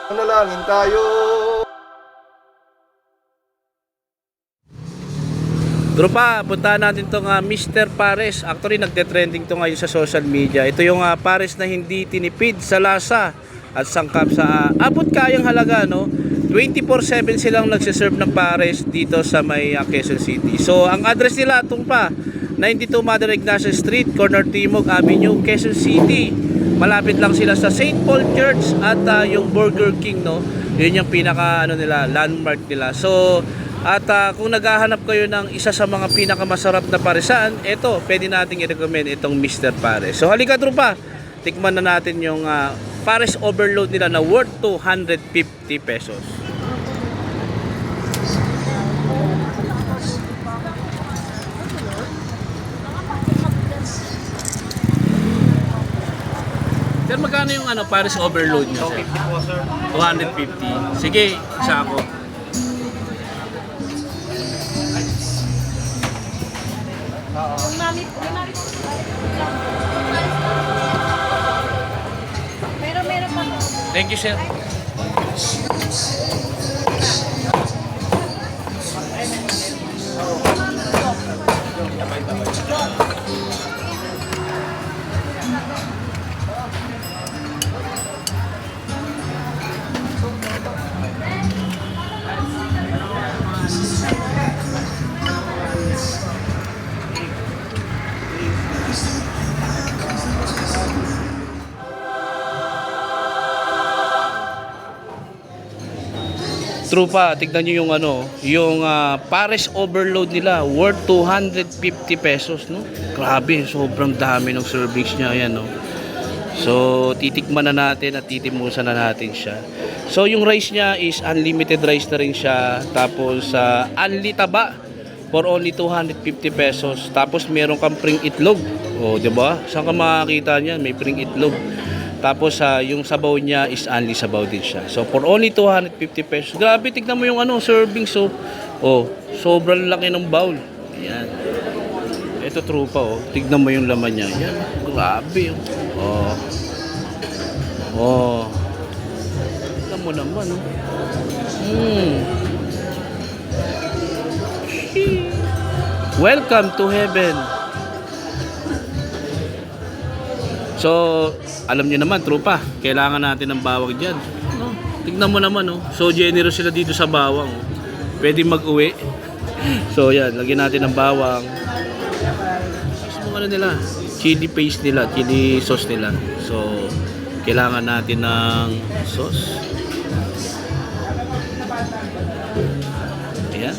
Manalangin tayo. Tropa, puntahan natin tong Mr. Pares. Actually, nagte-trending to ngayon sa social media. Ito yung Pares na hindi tinipid sa lasa at sangkap sa abot kayang halaga, no? 24/7 silang nagsiserve ng Pares dito sa may Quezon City. So, ang address nila itong 92 Mother Ignacia Street, corner Timog Avenue, Quezon City. Malapit lang sila sa St. Paul Church at yung Burger King, no? Yun yung pinaka nila, landmark nila. So, at kung naghahanap kayo ng isa sa mga pinakamasarap na paresan, ito, pwede nating i-recommend itong Mr. Pares. So halika tropa, tikman na natin yung Pares overload nila na worth 250 pesos. Sir, magkano yung Pares overload nyo, sir? 250 po, sir. 250. Sige, isa ako. Meron pa po. Thank you, sir. Trupa, tignan nyo yung Pares overload nila worth 250 pesos, no? Grabe, sobrang dami ng servings niya, ayan, no? So, titikman na natin at titimusan na natin siya. So, yung rice niya is unlimited rice na rin siya. Tapos, unli taba for only 250 pesos. Tapos, meron kang pring itlog. O, diba? Saan ka makakita niyan? May pring itlog. Tapos yung sabaw niya is only sabaw din siya. So for only 250 pesos. Grabe, tignan mo yung serving. So, sobrang laki ng bowl. Ayan. Ito trupa, tignan mo yung laman niya. Ayan. Grabe. Tignan mo naman, Welcome to heaven. So, alam niyo naman, trupa, kailangan natin ng bawang dyan. Tignan mo naman, so generous sila dito sa bawang. Pwede mag-uwi. So, yan, lagyan natin ng bawang. Tapos nila, chili paste nila, chili sauce nila. So, kailangan natin ng sauce. Ayan.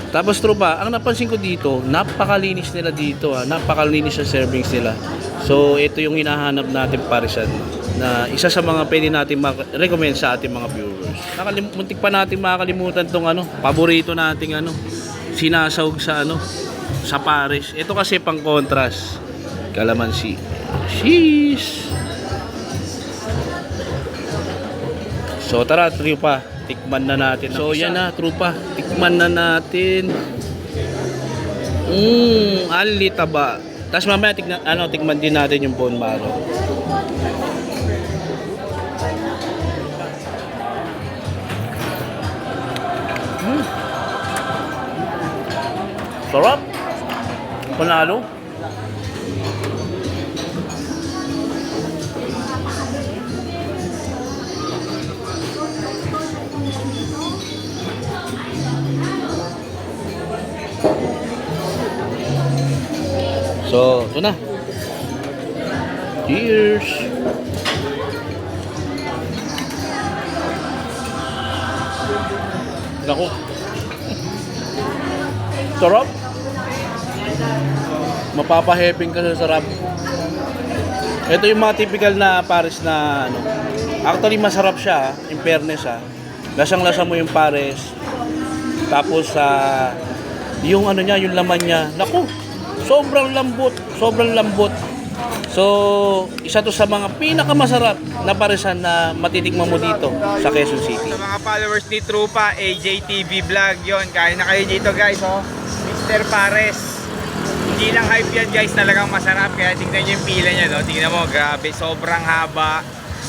Tapos trupa, ang napansin ko dito, napakalinis nila dito, napakalinis sa servings nila. So ito yung hinahanap natin parisan na isa sa mga pwede natin recommend sa ating mga viewers. Muntik pa natin makakalimutan tong paborito nating sinasawg sa Pares. Ito kasi pang contrast. Kalamansi. Sheesh. So tara trupa, tikman na natin. So yan na trupa, tikman na natin. Unli taba. Tapos mamaya tikman din natin yung bone marrow. Sarap. Panalo. So, ito na. Cheers! Naku. Sarap. Mapapaheping ka sa sarap. Ito yung mga typical na Pares na Actually, masarap siya, in fairness Lasang-lasa mo yung Pares. Tapos, yung niya, yung laman niya. Naku! Sobrang lambot. So, isa to sa mga pinakamasarap na paresan na matitikman mo dito sa Quezon City. Sa mga followers ni Trupa, AJTV Vlog yon. Kain na kayo dito guys, Mr. Pares. Hindi lang hype yan guys, talagang masarap. Kaya tingnan nyo yung pila niya, no? Tingnan mo, grabe, sobrang haba.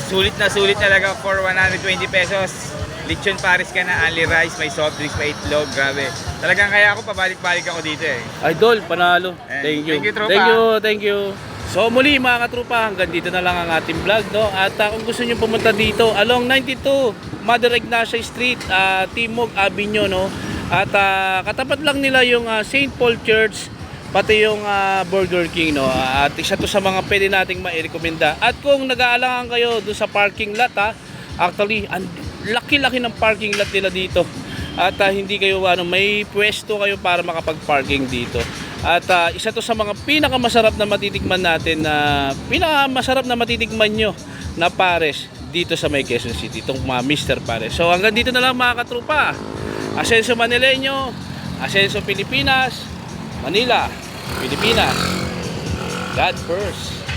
Sulit na sulit talaga for 120 pesos. Lechon Paris ka na, only rice, may soft drinks, may itlog, grabe. Talagang kaya ako, pabalik-balik ako dito eh. Idol, panalo. Eh, Thank you. thank you, tropa. Thank you. So muli mga katropa, hanggang dito na lang ang ating vlog, no? At kung gusto niyo pumunta dito, along 92 Mother Ignacia Street, Timog Avenue, no? At katapat lang nila yung St. Paul Church, pati yung Burger King, no? At isa to sa mga pwede nating mairekomenda. At kung nag-aalangan kayo doon sa parking lot, actually, laki-laki ng parking lot nila dito. At hindi kayo may pwesto kayo para makapag-parking dito. At isa to sa mga pinakamasarap na matitikman natin na pinakamasarap na matitikman nyo na pares dito sa may Quezon City, itong mga Mr. Pares. So hanggang dito na lang mga katrupa. Asenso Manileño, Asenso Pilipinas, Manila, Pilipinas. God first.